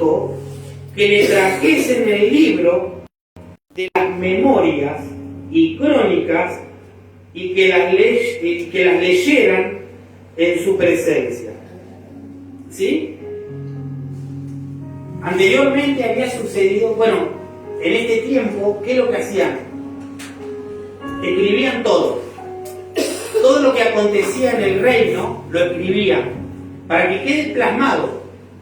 dijo que le trajesen el libro de las memorias y crónicas y que las leyeran en su presencia. ¿Sí? Anteriormente había sucedido, bueno, en este tiempo, ¿qué es lo que hacían? Escribían todo. Todo lo que acontecía en el reino lo escribían, para que quede plasmado,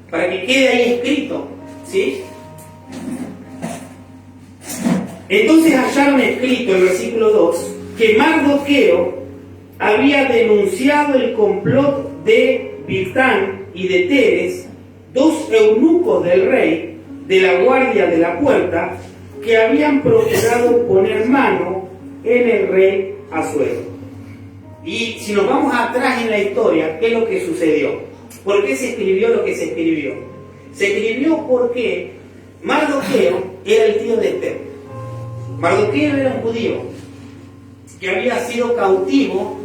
para que quede ahí escrito. ¿Sí? Entonces hallaron escrito, el versículo 2, que Mardoqueo había denunciado el complot de Bigtán y de Teres, dos eunucos del rey, de la guardia de la puerta, que habían procurado poner mano en el rey Asuero. Y si nos vamos atrás en la historia, ¿qué es lo que sucedió? ¿Por qué se escribió lo que se escribió? Se escribió porque Mardoqueo era el tío de Esther. Mardoqueo era un judío que había sido cautivo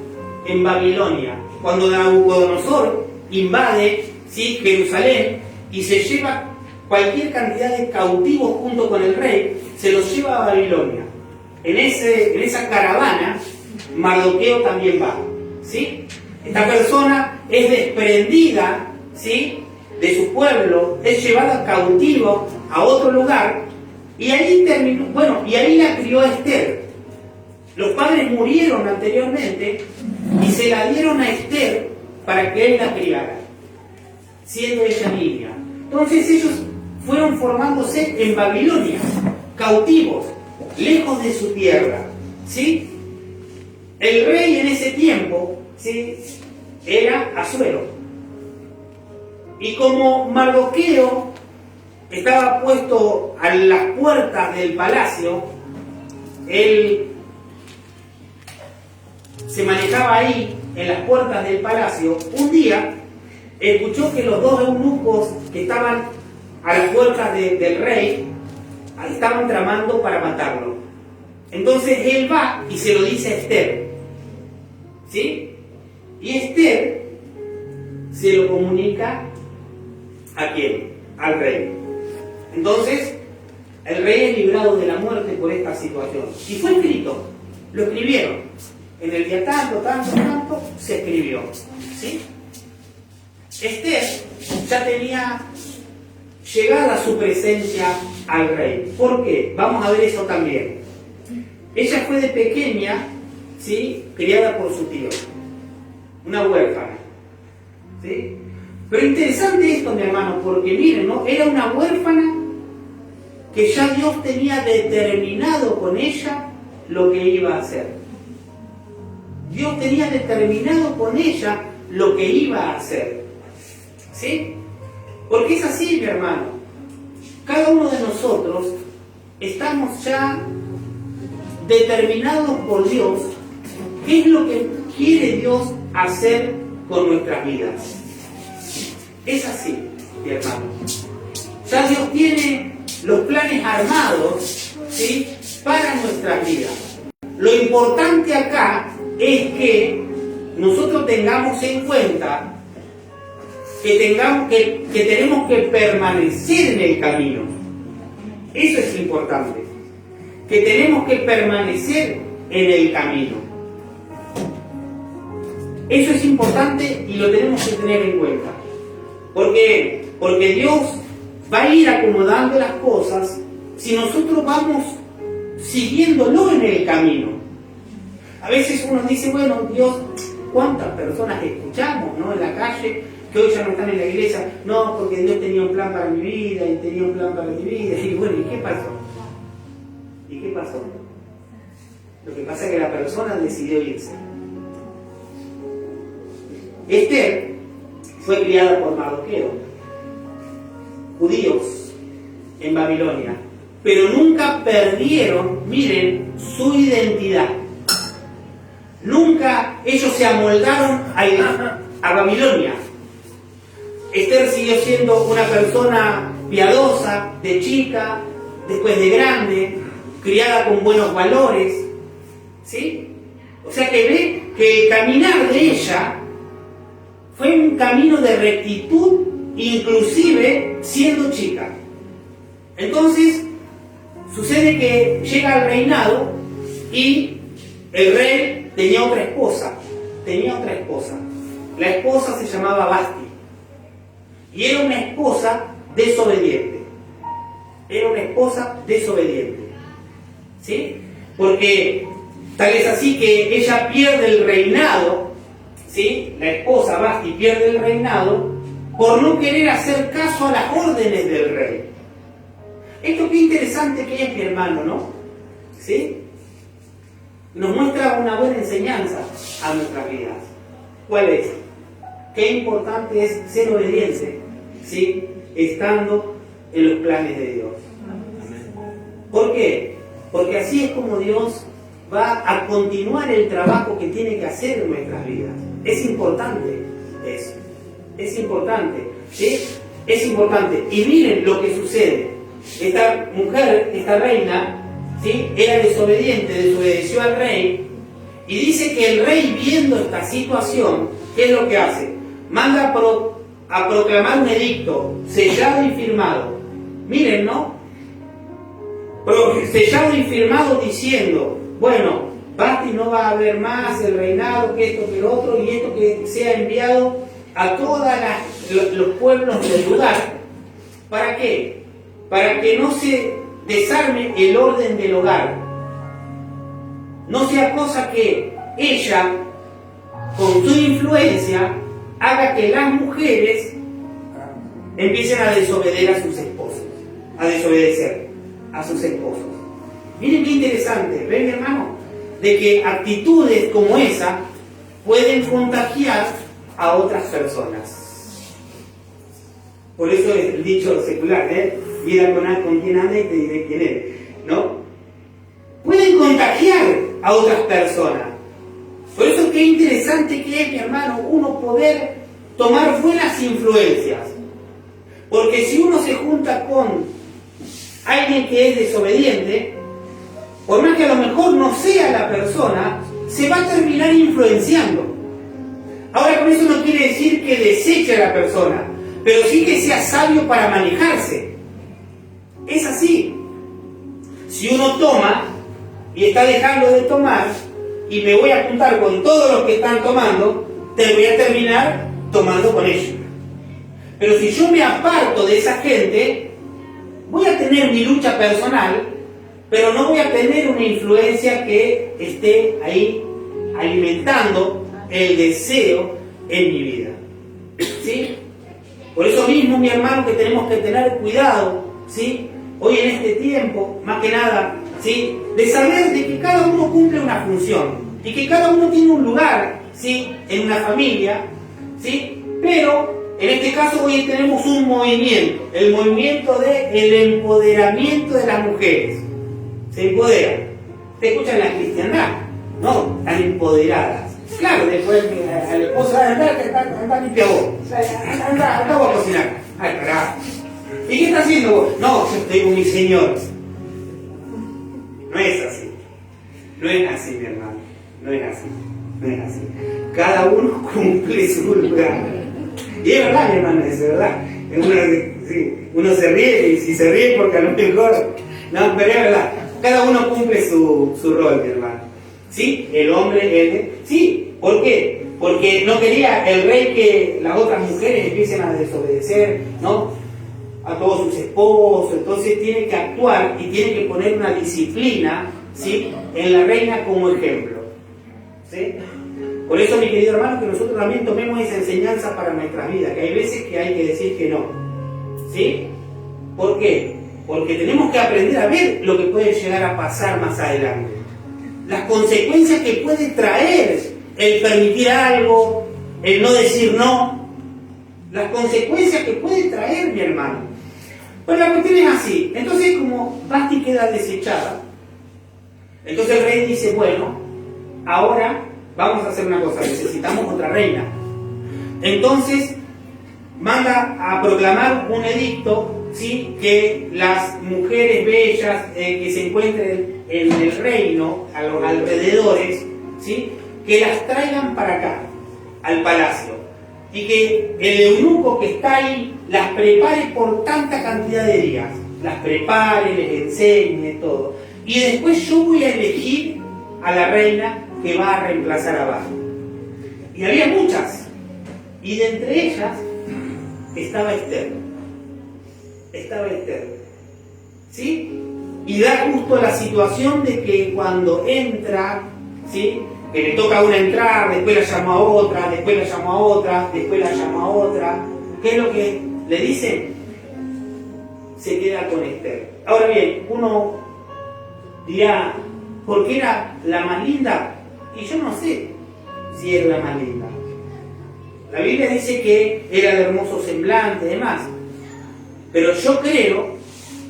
en Babilonia. Cuando Nabucodonosor invade, ¿sí?, Jerusalén y se lleva cualquier cantidad de cautivos junto con el rey, se los lleva a Babilonia. En esa caravana, Mardoqueo también va. ¿Sí? Esta persona es desprendida, ¿sí?, de su pueblo, es llevada cautivo a otro lugar, y ahí terminó, y ahí la crió Esther. Los padres murieron anteriormente y se la dieron a Esther para que él la criara, siendo ella niña. Entonces ellos fueron formándose en Babilonia, cautivos, lejos de su tierra. ¿Sí? El rey en ese tiempo, ¿sí?, era Asuero. Y como Mardoqueo estaba puesto a las puertas del palacio, él se manejaba ahí, en las puertas del palacio. Un día escuchó que los dos eunucos que estaban a las puertas del rey estaban tramando para matarlo. Entonces él va y se lo dice a Esther. ¿Sí? Y Esther se lo comunica ¿a quién? Al rey. Entonces, el rey es librado de la muerte por esta situación. Y fue escrito, lo escribieron. En el día tanto, se escribió. ¿Sí? Esther ya tenía llegada su presencia al rey. ¿Por qué? Vamos a ver eso también. Ella fue de pequeña, ¿sí?, criada por su tío, una huérfana. ¿Sí? Pero interesante esto, mi hermano, porque miren, ¿no?, era una huérfana que ya Dios tenía determinado con ella lo que iba a hacer. Dios tenía determinado con ella lo que iba a hacer. ¿Sí? Porque es así, mi hermano. Cada uno de nosotros estamos ya determinados por Dios qué es lo que quiere Dios hacer con nuestras vidas. Es así, mi hermano. Ya Dios tiene los planes armados, ¿sí?, para nuestras vidas. Lo importante acá es que nosotros tengamos en cuenta que tenemos que permanecer en el camino. Eso es importante. Que tenemos que permanecer en el camino. Eso es importante y lo tenemos que tener en cuenta. ¿Por qué? Porque Dios va a ir acomodando las cosas si nosotros vamos siguiéndolo en el camino. A veces uno dice, bueno, Dios, ¿cuántas personas escuchamos, ¿no?, en la calle que hoy ya no están en la iglesia? No, porque Dios tenía un plan para mi vida y tenía un plan para mi vida. Y bueno, ¿y qué pasó? ¿Y qué pasó? Lo que pasa es que la persona decidió irse. Esther fue criada por Mardoqueo, judíos en Babilonia, pero nunca perdieron, miren, su identidad. Nunca ellos se amoldaron a Babilonia. Esther siguió siendo una persona piadosa, de chica, después de grande, criada con buenos valores. ¿Sí? O sea que ve que el caminar de ella fue un camino de rectitud inclusive siendo chica. Entonces, sucede que llega al reinado y el rey tenía otra esposa. La esposa se llamaba Vasti. Y era una esposa desobediente. ¿Sí? Porque tal es así que ella pierde el reinado, ¿sí? La esposa Vasti pierde el reinado por no querer hacer caso a las órdenes del rey. Esto qué interesante que es, mi hermano, ¿no? ¿Sí? Nos muestra una buena enseñanza a nuestras vidas. ¿Cuál es? Qué importante es ser obediente, ¿sí? Estando en los planes de Dios. ¿Por qué? Porque así es como Dios va a continuar el trabajo que tiene que hacer en nuestras vidas. Es importante eso. Es importante, ¿sí? Es importante. Y miren lo que sucede. Esta mujer, esta reina, ¿sí? Era desobediente, desobedeció al rey. Y dice que el rey, viendo esta situación, ¿qué es lo que hace? Manda a proclamar un edicto, sellado y firmado. Miren, ¿no? Sellado y firmado diciendo, bueno, Vasti no va a haber más el reinado, que esto, que lo otro, y esto que sea enviado a todos los pueblos del lugar. ¿Para qué? Para que no se desarme el orden del hogar. No sea cosa que ella, con su influencia, haga que las mujeres empiecen a desobedecer a sus esposos. A desobedecer a sus esposos. Miren qué interesante, ¿ven, mi hermano? De que actitudes como esa pueden contagiar a otras personas. Por eso es el dicho secular, mira con quién anda y te diré quién eres, ¿no? Pueden contagiar a otras personas. Por eso qué interesante que es, mi hermano, uno poder tomar buenas influencias. Porque si uno se junta con alguien que es desobediente, por más que a lo mejor no sea la persona, se va a terminar influenciando. Ahora, con eso no quiere decir que deseche a la persona, pero sí que sea sabio para manejarse. Es así. Si uno toma y está dejando de tomar, y me voy a juntar con todos los que están tomando, te voy a terminar tomando con ellos. Pero si yo me aparto de esa gente, voy a tener mi lucha personal, pero no voy a tener una influencia que esté ahí alimentando el deseo en mi vida. ¿Sí? Por eso mismo, mi hermano, que tenemos que tener cuidado, ¿sí? Hoy en este tiempo, más que nada, ¿sí? De saber de que cada uno cumple una función y que cada uno tiene un lugar, ¿sí? En una familia, ¿sí? Pero en este caso hoy tenemos un movimiento, el movimiento del empoderamiento de las mujeres. Se empoderan. ¿Te escuchan la cristiandad? No, están empoderadas. Claro, después al esposo anda limpia vos. Anda vos a cocinar. Ay, carajo. ¿Y qué está haciendo vos? No, yo estoy con mi Señor. No es así. No es así, mi hermano. No es así. Cada uno cumple su lugar. Y es verdad, mi hermano, es verdad. Uno se ríe, y si se ríe porque a lo mejor... No, pero es verdad. Cada uno cumple su rol, mi hermano. ¿Sí? El hombre, sí. ¿Por qué? Porque no quería el rey que las otras mujeres empiecen a desobedecer, ¿no? A todos sus esposos. Entonces tiene que actuar y tiene que poner una disciplina, ¿sí? En la reina como ejemplo. ¿Sí? Por eso, mi querido hermano, que nosotros también tomemos esa enseñanza para nuestras vidas, que hay veces que hay que decir que no. ¿Sí? ¿Por qué? Porque tenemos que aprender a ver lo que puede llegar a pasar más adelante. Las consecuencias que puede traer el permitir algo, el no decir no. Las consecuencias que puede traer, mi hermano. Pues la cuestión es así. Entonces, como Vasti queda desechada, entonces el rey dice, bueno, ahora vamos a hacer una cosa, necesitamos otra reina. Entonces, manda a proclamar un edicto, ¿sí? Que las mujeres bellas que se encuentren en el reino, a los alrededores, ¿sí? Que las traigan para acá, al palacio. Y que el eunuco que está ahí las prepare por tanta cantidad de días. Las prepare, les enseñe, todo. Y después yo voy a elegir a la reina que va a reemplazar a Vasti. Y había muchas. Y de entre ellas estaba Esther. Estaba Esther. ¿Sí? Y da justo la situación de que cuando entra, ¿sí? Que le toca a una entrar, después la llama a otra, después la llama a otra, después la llama a otra. ¿Qué es lo que le dice? Se queda con Esther. Ahora bien, uno dirá, ¿por qué era la más linda? Y yo no sé si era la más linda. La Biblia dice que era de hermoso semblante y demás. Pero yo creo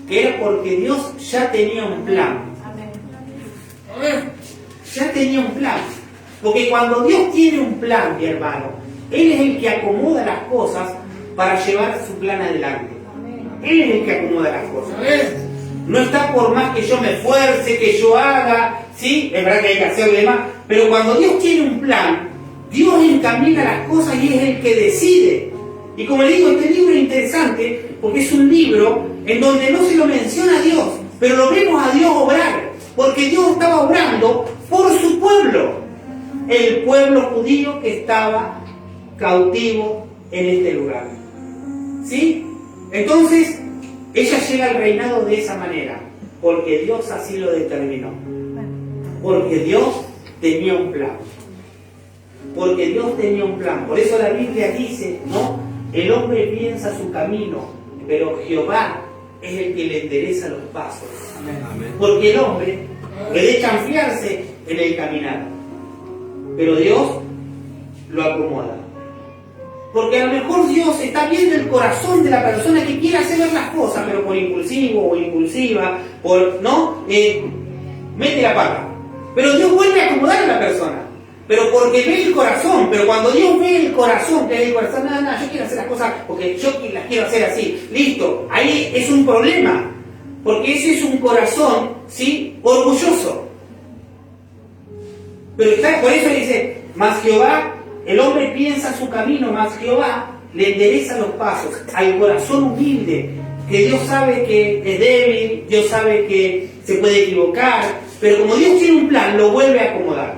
que era porque Dios ya tenía un plan. Ya tenía un plan. Porque cuando Dios tiene un plan, mi hermano, Él es el que acomoda las cosas para llevar su plan adelante. Él es el que acomoda las cosas. No está por más que yo me esfuerce, que yo haga, ¿sí? Es verdad que hay que hacerlo y demás, pero cuando Dios tiene un plan, Dios encamina las cosas y es el que decide. Y como le digo, este libro es interesante porque es un libro en donde no se lo menciona a Dios, pero lo vemos a Dios obrar, porque Dios estaba obrando por su pueblo, el pueblo judío que estaba cautivo en este lugar. ¿Sí? Entonces, ella llega al reinado de esa manera, porque Dios así lo determinó. Porque Dios tenía un plan. Porque Dios tenía un plan. Por eso la Biblia dice, ¿no? El hombre piensa su camino, pero Jehová es el que le endereza los pasos. Amén. Porque el hombre puede chanflearse en el caminar, pero Dios lo acomoda. Porque a lo mejor Dios está viendo el corazón de la persona que quiere hacer las cosas, pero por impulsivo o impulsiva, ¿no? Mete la pata. Pero Dios vuelve a acomodar a la persona. Pero porque ve el corazón. Pero cuando Dios ve el corazón, que ve el corazón, nada, yo quiero hacer las cosas porque yo las quiero hacer así. Listo. Ahí es un problema. Porque ese es un corazón, ¿sí? Orgulloso. Pero está, por eso dice, mas Jehová, el hombre piensa su camino, mas Jehová le endereza los pasos al corazón humilde, que Dios sabe que es débil, Dios sabe que se puede equivocar, pero como Dios tiene un plan, lo vuelve a acomodar.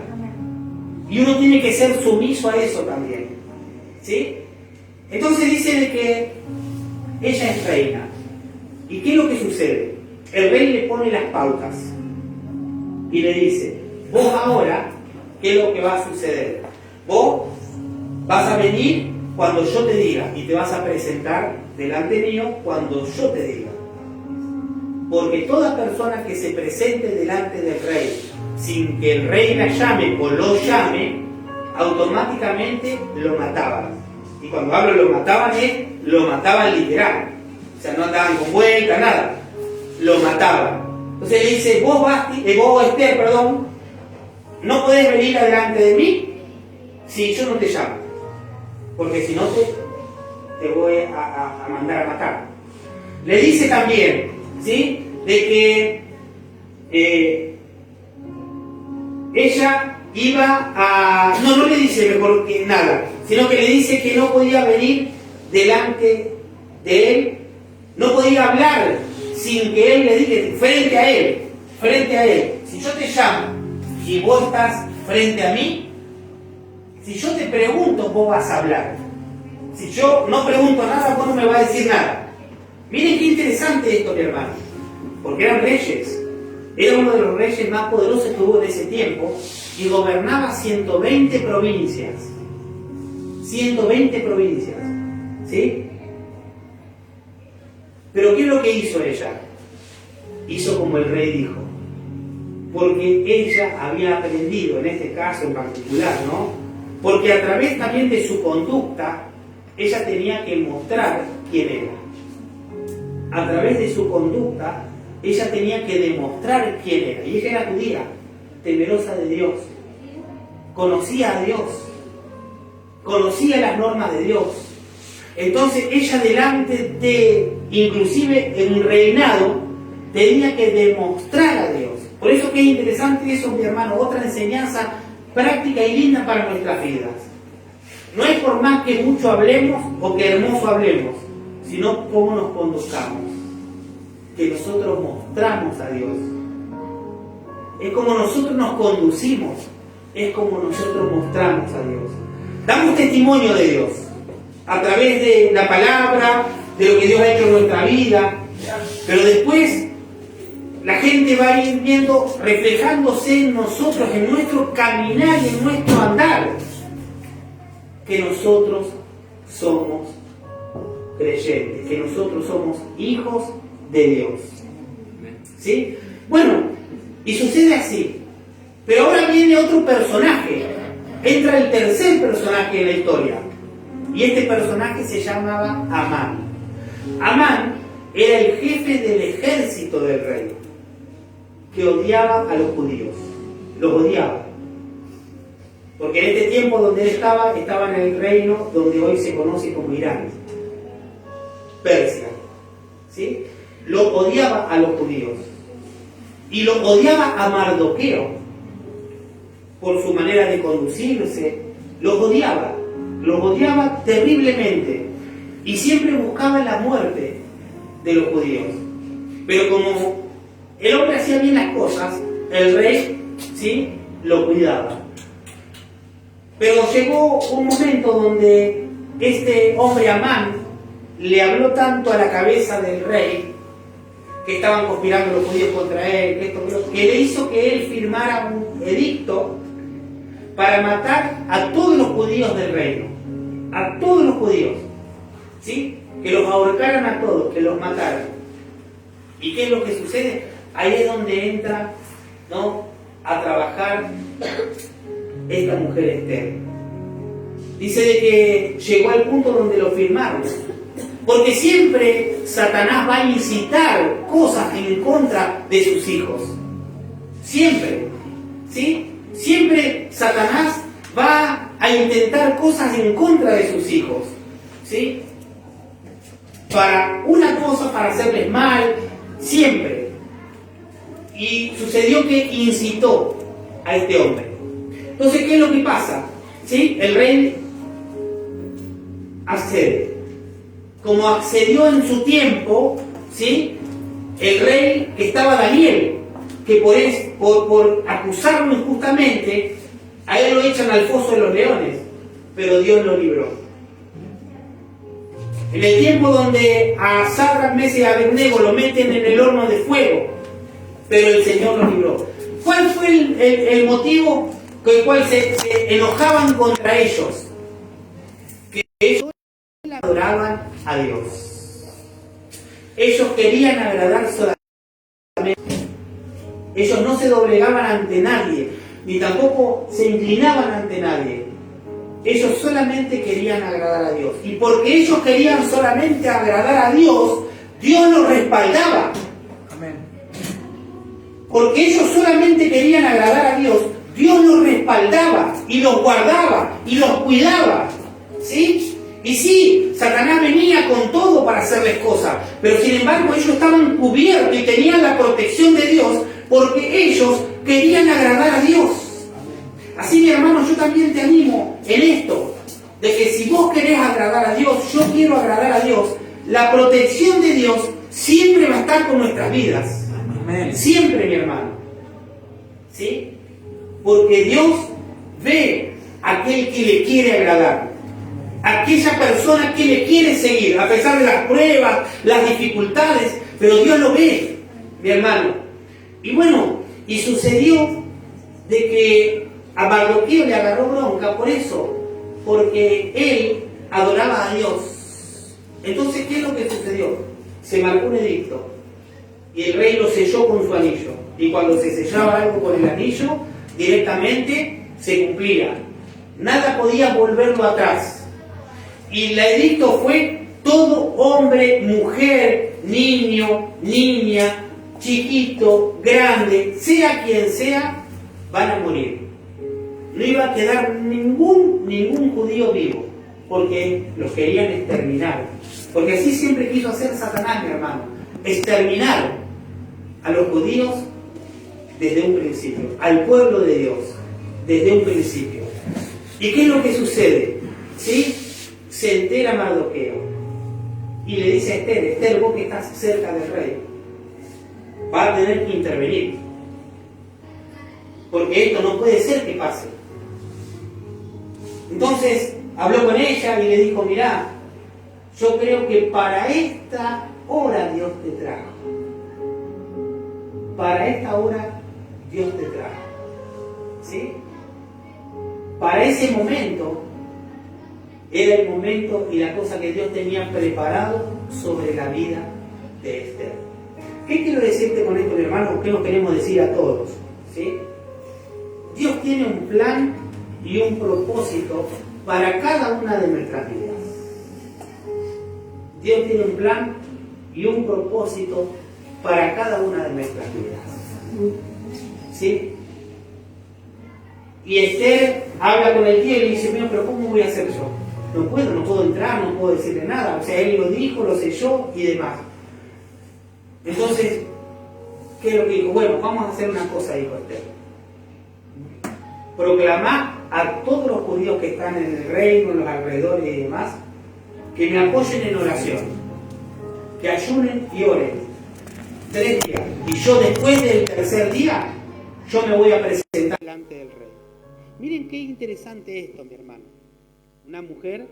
Y uno tiene que ser sumiso a eso también. ¿Sí? Entonces dice de que ella es reina. ¿Y qué es lo que sucede? El rey le pone las pautas y le dice, vos ahora, ¿qué es lo que va a suceder? Vos vas a venir cuando yo te diga y te vas a presentar delante mío cuando yo te diga. Porque toda persona que se presente delante del rey sin que el rey la llame o lo llame, automáticamente lo mataban. Y cuando hablo lo mataban lo mataban literal. O sea, no andaban con vuelta, nada. Lo mataban. Entonces le dice, vos Esther, no podés venir adelante de mí si yo no te llamo. Porque si no te voy a mandar a matar. Le dice también, ¿sí? De que ella iba a... No le dice mejor que nada, sino que le dice que no podía venir delante de él, no podía hablar sin que él le diga, frente a él, si yo te llamo y vos estás frente a mí, si yo te pregunto, vos vas a hablar. Si yo no pregunto nada, vos no me vas a decir nada. Miren qué interesante esto, mi hermano, porque eran reyes. Era uno de los reyes más poderosos que hubo en ese tiempo y gobernaba 120 provincias. 120 provincias. ¿Sí? Pero ¿qué es lo que hizo ella? Hizo como el rey dijo. Porque ella había aprendido, en este caso en particular, ¿no? Porque a través también de su conducta, ella tenía que mostrar quién era. A través de su conducta, ella tenía que demostrar quién era. Y ella era judía, temerosa de Dios. Conocía a Dios. Conocía las normas de Dios. Entonces ella delante de, inclusive en un reinado, tenía que demostrar a Dios. Por eso que es interesante eso, mi hermano, otra enseñanza práctica y linda para nuestras vidas. No es por más que mucho hablemos o que hermoso hablemos, sino cómo nos conduzcamos. Que nosotros mostramos a Dios. Es como nosotros nos conducimos, es como nosotros mostramos a Dios. Damos testimonio de Dios a través de la palabra, de lo que Dios ha hecho en nuestra vida, pero después la gente va a ir viendo, reflejándose en nosotros, en nuestro caminar y en nuestro andar, que nosotros somos creyentes, que nosotros somos hijos de Dios. ¿Sí? Bueno, y sucede así. Pero ahora viene otro personaje. Entra el tercer personaje en la historia. Y este personaje se llamaba Amán. Amán era el jefe del ejército del rey, que odiaba a los judíos. Los odiaba. Porque en este tiempo donde él estaba en el reino donde hoy se conoce como Irán, Persia. ¿Sí? Lo odiaba a los judíos. Y lo odiaba a Mardoqueo por su manera de conducirse. Los odiaba terriblemente. Y siempre buscaba la muerte de los judíos. Pero como el hombre hacía bien las cosas, el rey, ¿sí?, lo cuidaba. Pero llegó un momento donde este hombre Amán le habló tanto a la cabeza del rey, que estaban conspirando los judíos contra él, que le hizo que él firmara un edicto para matar a todos los judíos del reino. A todos los judíos. ¿Sí? Que los ahorcaran a todos, que los mataran. ¿Y qué es lo que sucede? Ahí es donde entra, ¿no?, a trabajar esta mujer Esther. Dice de que llegó al punto donde lo firmaron. Porque siempre Satanás va a incitar cosas en contra de sus hijos. Siempre. ¿Sí? Siempre Satanás va a intentar cosas en contra de sus hijos. ¿Sí? Para una cosa, para hacerles mal, siempre. Y sucedió que incitó a este hombre. Entonces, ¿qué es lo que pasa? ¿Sí? El rey accede. Como accedió en su tiempo, ¿sí?, el rey, que estaba Daniel, que por acusarlo injustamente, a él lo echan al foso de los leones, pero Dios lo libró. En el tiempo donde a Sadrach, Mesach y Abednego lo meten en el horno de fuego, pero el Señor lo libró. ¿Cuál fue el motivo con el cual se enojaban contra ellos? Que ellos adoraban a Dios. Ellos querían agradar solamente. Ellos no se doblegaban ante nadie, ni tampoco se inclinaban ante nadie. Ellos solamente querían agradar a Dios. Y porque ellos querían solamente agradar a Dios, Dios los respaldaba. Amén. Porque ellos solamente querían agradar a Dios, Dios los respaldaba y los guardaba y los cuidaba. ¿Sí? Y sí, Satanás venía con todo para hacerles cosas, pero sin embargo ellos estaban cubiertos y tenían la protección de Dios porque ellos querían agradar a Dios. Así, mi hermano, yo también te animo en esto, de que si vos querés agradar a Dios, yo quiero agradar a Dios, la protección de Dios siempre va a estar con nuestras vidas. Amén. Siempre, mi hermano. ¿Sí? Porque Dios ve a aquel que le quiere agradar, aquella persona que le quiere seguir, a pesar de las pruebas, las dificultades, pero Dios lo ve, mi hermano. Y bueno, y sucedió de que a Mardoqueo le agarró bronca por eso, porque él adoraba a Dios. Entonces, ¿qué es lo que sucedió? Se marcó un edicto y el rey lo selló con su anillo. Y cuando se sellaba algo con el anillo, directamente se cumplía. Nada podía volverlo atrás. Y el edicto fue: todo hombre, mujer, niño, niña, chiquito, grande, sea quien sea, van a morir. No iba a quedar ningún judío vivo, porque los querían exterminar. Porque así siempre quiso hacer Satanás, mi hermano: exterminar a los judíos desde un principio, al pueblo de Dios desde un principio. ¿Y qué es lo que sucede? ¿Sí? Se entera Mardoqueo. y le dice a Esther: Esther, vos que estás cerca del rey, va a tener que intervenir, porque esto no puede ser que pase. Entonces habló con ella y le dijo: mirá, yo creo que para esta hora Dios te trajo. Para esta hora Dios te trajo. ¿Sí? Para ese momento era el momento y la cosa que Dios tenía preparado sobre la vida de Esther. ¿Qué quiero decirte con esto, mi hermano? ¿Qué nos queremos decir a todos? ¿Sí? Dios tiene un plan y un propósito para cada una de nuestras vidas. Dios tiene un plan y un propósito para cada una de nuestras vidas. ¿Sí? Y Esther habla con el tío y le dice: mira, pero ¿cómo voy a hacer yo? No puedo entrar, no puedo decirle nada. O sea, él lo dijo, lo selló y demás. Entonces, ¿qué es lo que dijo? Bueno, vamos a hacer una cosa, dijo Esther. Proclamá a todos los judíos que están en el reino, en los alrededores y demás, que me apoyen en oración, que ayunen y oren 3 días. Y yo, después del tercer día, yo me voy a presentar delante del rey. Miren qué interesante esto, mi hermano. Una mujer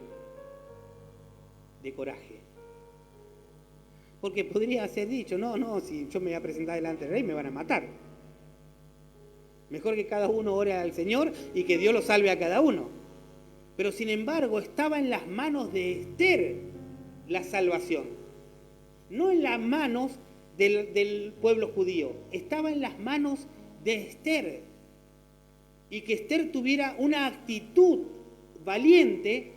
de coraje. Porque podría ser dicho: no, si yo me voy a presentar delante del rey me van a matar. Mejor que cada uno ore al Señor y que Dios lo salve a cada uno. Pero sin embargo estaba en las manos de Esther la salvación. No en las manos del pueblo judío. Estaba en las manos de Esther. Y que Esther tuviera una actitud valiente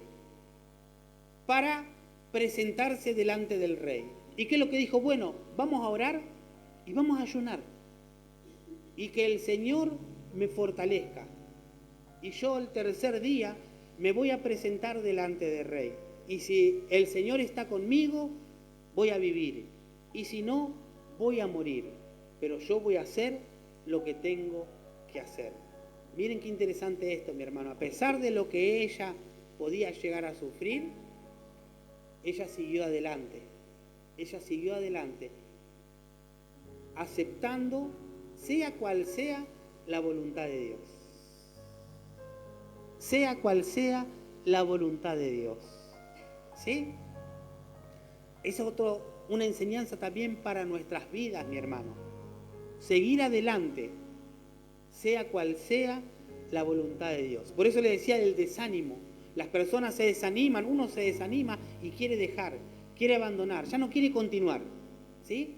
para presentarse delante del rey. ¿Y qué es lo que dijo? Bueno, vamos a orar y vamos a ayunar. Y que el Señor me fortalezca. Y yo el tercer día me voy a presentar delante del rey. Y si el Señor está conmigo, voy a vivir. Y si no, voy a morir. Pero yo voy a hacer lo que tengo que hacer. Miren qué interesante esto, mi hermano. A pesar de lo que ella podía llegar a sufrir, ella siguió adelante. Ella siguió adelante, aceptando, sea cual sea, la voluntad de Dios. Sea cual sea la voluntad de Dios. ¿Sí? Es una enseñanza también para nuestras vidas, mi hermano. Seguir adelante, sea cual sea la voluntad de Dios. Por eso le decía del desánimo. Las personas se desaniman, uno se desanima y quiere dejar, quiere abandonar, ya no quiere continuar. ¿Sí?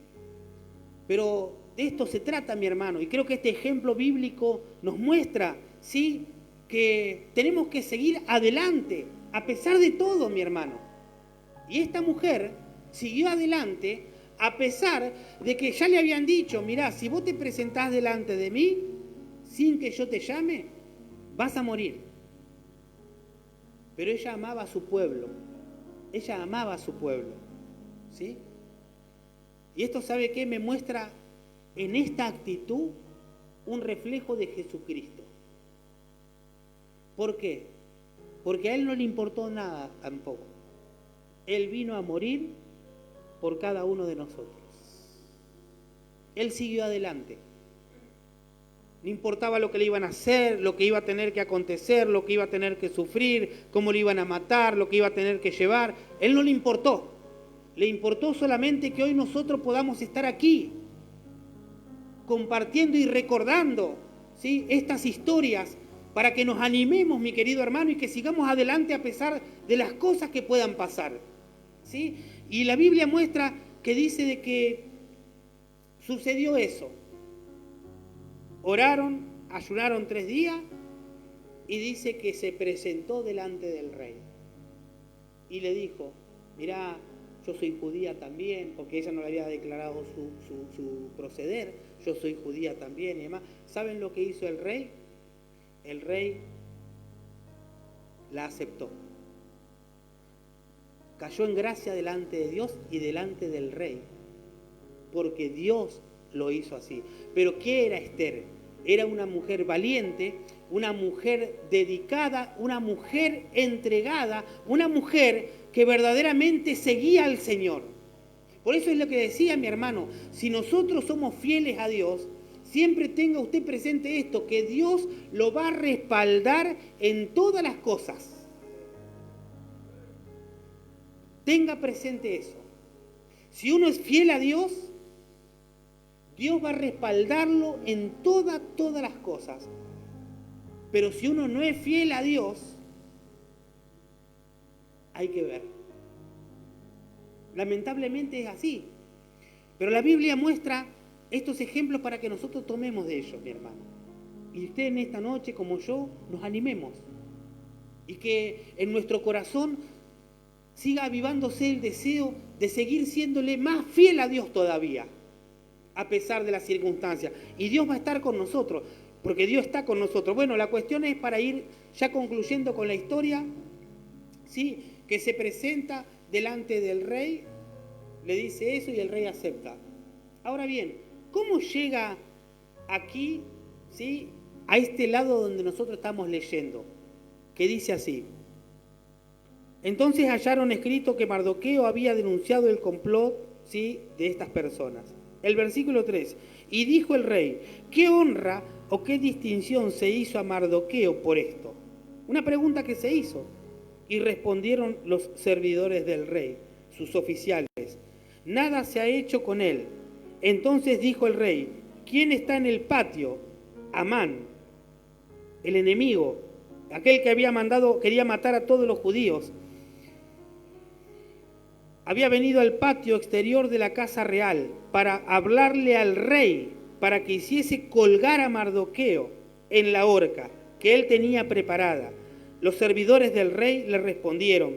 Pero de esto se trata, mi hermano, y creo que este ejemplo bíblico nos muestra, ¿sí?, que tenemos que seguir adelante, a pesar de todo, mi hermano. Y esta mujer siguió adelante, a pesar de que ya le habían dicho: mirá, si vos te presentás delante de mí, sin que yo te llame, vas a morir. Pero ella amaba a su pueblo, ella amaba a su pueblo, ¿sí? Y esto, ¿sabe qué? Me muestra en esta actitud un reflejo de Jesucristo. ¿Por qué? Porque a Él no le importó nada tampoco. Él vino a morir por cada uno de nosotros. Él siguió adelante. No importaba lo que le iban a hacer, lo que iba a tener que acontecer, lo que iba a tener que sufrir, cómo le iban a matar, lo que iba a tener que llevar. Él no le importó. Le importó solamente que hoy nosotros podamos estar aquí, compartiendo y recordando, ¿sí?, estas historias, para que nos animemos, mi querido hermano, y que sigamos adelante a pesar de las cosas que puedan pasar, ¿sí? Y la Biblia muestra que dice de que sucedió eso. Oraron, ayunaron 3 días y dice que se presentó delante del rey. Y le dijo: mirá, yo soy judía también, porque ella no le había declarado su proceder. Yo soy judía también y demás. ¿Saben lo que hizo el rey? El rey la aceptó. Cayó en gracia delante de Dios y delante del rey, porque Dios lo hizo así. Pero ¿qué era Esther? Era una mujer valiente, una mujer dedicada, una mujer entregada, una mujer que verdaderamente seguía al Señor. Por eso es lo que decía mi hermano, si nosotros somos fieles a Dios, siempre tenga usted presente esto, que Dios lo va a respaldar en todas las cosas. Tenga presente eso. Si uno es fiel a Dios, Dios va a respaldarlo en todas las cosas. Pero si uno no es fiel a Dios, hay que ver. Lamentablemente es así. Pero la Biblia muestra estos ejemplos para que nosotros tomemos de ellos, mi hermano. Y usted en esta noche, como yo, nos animemos. Y que en nuestro corazón siga avivándose el deseo de seguir siéndole más fiel a Dios todavía, a pesar de las circunstancias. Y Dios va a estar con nosotros, porque Dios está con nosotros. Bueno, la cuestión es, para ir ya concluyendo con la historia, ¿sí?, que se presenta delante del rey, le dice eso y el rey acepta. Ahora bien, ¿cómo llega aquí, ¿sí?, a este lado donde nosotros estamos leyendo? Que dice así: entonces hallaron escrito que Mardoqueo había denunciado el complot, ¿sí?, de estas personas. El versículo 3, y dijo el rey, ¿qué honra o qué distinción se hizo a Mardoqueo por esto? Una pregunta que se hizo. Y respondieron los servidores del rey, sus oficiales, nada se ha hecho con él. Entonces dijo el rey, ¿quién está en el patio? Amán, el enemigo, aquel que había mandado, quería matar a todos los judíos. Había venido al patio exterior de la casa real para hablarle al rey, para que hiciese colgar a Mardoqueo en la horca que él tenía preparada. Los servidores del rey le respondieron,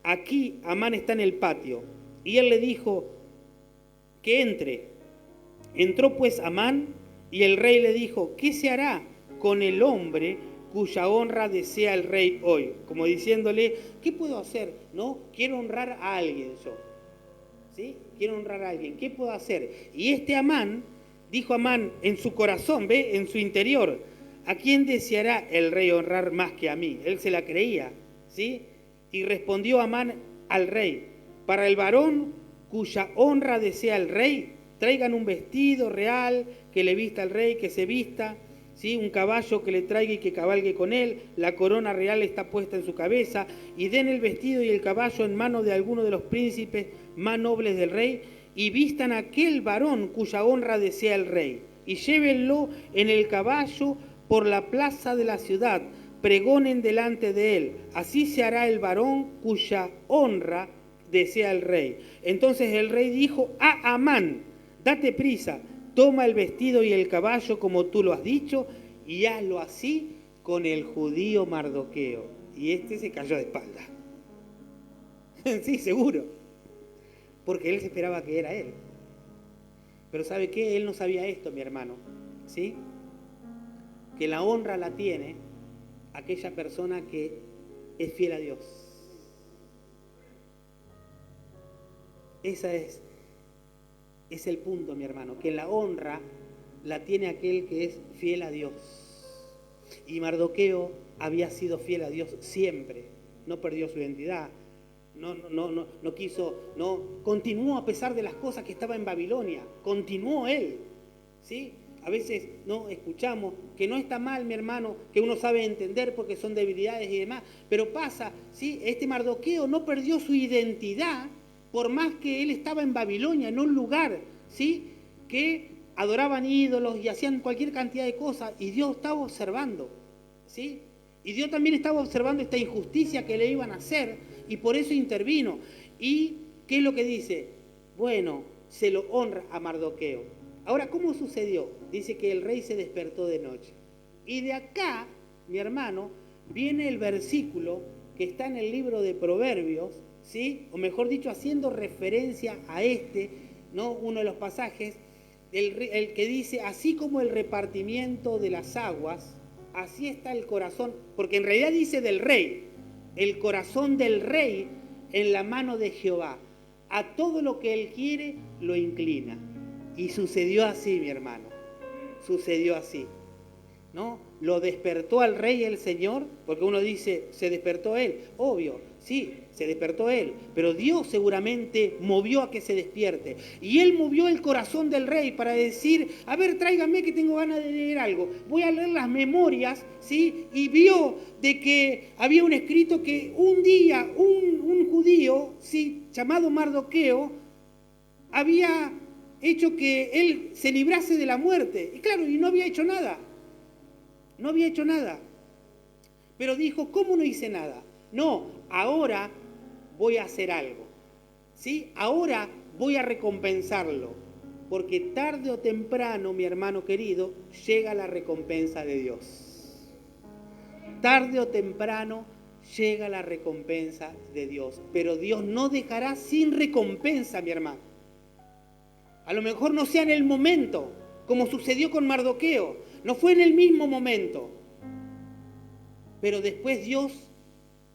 aquí Amán está en el patio. Y él le dijo que entre. Entró pues Amán y el rey le dijo, ¿qué se hará con el hombre cuya honra desea el rey hoy? Como diciéndole, ¿qué puedo hacer? ¿No? Quiero honrar a alguien yo. ¿Sí? Quiero honrar a alguien. ¿Qué puedo hacer? Y este Amán, dijo Amán en su corazón, ¿ve? En su interior, ¿a quién deseará el rey honrar más que a mí? Él se la creía, ¿sí? Y respondió Amán al rey, para el varón cuya honra desea el rey, traigan un vestido real que le vista al rey, que se vista, ¿sí?, un caballo que le traiga y que cabalgue con él, la corona real está puesta en su cabeza, y den el vestido y el caballo en mano de alguno de los príncipes más nobles del rey, y vistan a aquel varón cuya honra desea el rey, y llévenlo en el caballo por la plaza de la ciudad, pregonen delante de él, así se hará el varón cuya honra desea el rey. Entonces el rey dijo a Amán, date prisa, toma el vestido y el caballo como tú lo has dicho, y hazlo así con el judío Mardoqueo. Y este se cayó de espalda. Sí, seguro. Porque él se esperaba que era él. Pero ¿sabe qué? Él no sabía esto, mi hermano. ¿Sí? Que la honra la tiene aquella persona que es fiel a Dios. Ese es el punto, mi hermano, que la honra la tiene aquel que es fiel a Dios. Y Mardoqueo había sido fiel a Dios siempre, no perdió su identidad, no quiso, continuó a pesar de las cosas que estaba en Babilonia, continuó él, ¿sí? A veces no escuchamos que no está mal, mi hermano, que uno sabe entender porque son debilidades y demás, pero pasa, ¿sí? Este Mardoqueo no perdió su identidad por más que él estaba en Babilonia, en un lugar, ¿sí?, que adoraban ídolos y hacían cualquier cantidad de cosas, y Dios estaba observando, ¿sí? Y Dios también estaba observando esta injusticia que le iban a hacer, y por eso intervino. ¿Y qué es lo que dice? Bueno, se lo honra a Mardoqueo. Ahora, ¿cómo sucedió? Dice que el rey se despertó de noche. Y de acá, mi hermano, viene el versículo que está en el libro de Proverbios, ¿sí? O mejor dicho, haciendo referencia a ¿no?, uno de los pasajes, el que dice, así como el repartimiento de las aguas, así está el corazón, porque en realidad dice del rey, el corazón del rey en la mano de Jehová, a todo lo que él quiere lo inclina. Y sucedió así, mi hermano, sucedió así, ¿no? Lo despertó al rey el Señor, porque uno dice, se despertó él, obvio, Sí, se despertó él, pero Dios seguramente movió a que se despierte. Y él movió el corazón del rey para decir, a ver, tráigame que tengo ganas de leer algo. Voy a leer las memorias, ¿sí? Y vio de que había un escrito que un día un judío, ¿sí?, llamado Mardoqueo, había hecho que él se librase de la muerte. Y claro, y no había hecho nada. No había hecho nada. Pero dijo, ¿cómo no hice nada? No, ahora voy a hacer algo, ¿sí? Ahora voy a recompensarlo, porque tarde o temprano, mi hermano querido, llega la recompensa de Dios. Tarde o temprano llega la recompensa de Dios, pero Dios no dejará sin recompensa, mi hermano. A lo mejor no sea en el momento, como sucedió con Mardoqueo, no fue en el mismo momento, pero después Dios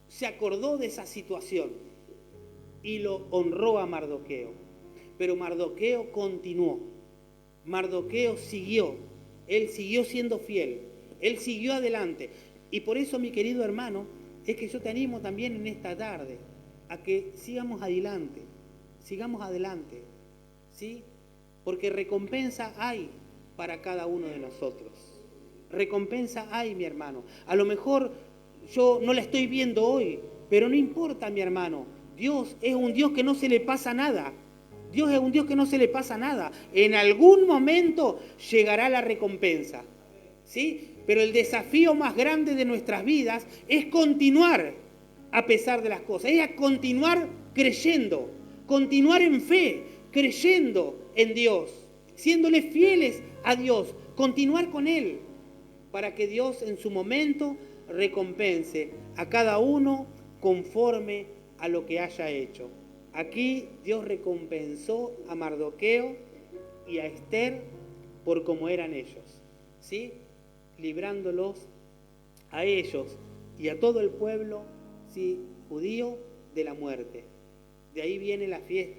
se acordó de esa situación y lo honró a Mardoqueo. Pero Mardoqueo continuó. Mardoqueo siguió. Él siguió siendo fiel. Él siguió adelante. Y por eso, mi querido hermano, es que yo te animo también en esta tarde a que sigamos adelante. Sigamos adelante. ¿Sí? Porque recompensa hay para cada uno de nosotros. Recompensa hay, mi hermano. A lo mejor yo no la estoy viendo hoy, pero no importa, mi hermano. Dios es un Dios que no se le pasa nada. Dios es un Dios que no se le pasa nada. En algún momento llegará la recompensa, ¿sí? Pero el desafío más grande de nuestras vidas es continuar a pesar de las cosas. Es continuar creyendo, continuar en fe, creyendo en Dios, siéndole fieles a Dios, continuar con Él, para que Dios en su momento recompense a cada uno conforme a lo que haya hecho. Aquí Dios recompensó a Mardoqueo y a Esther por cómo eran ellos, ¿sí? Librándolos a ellos y a todo el pueblo, ¿sí?, judío de la muerte. De ahí viene la fiesta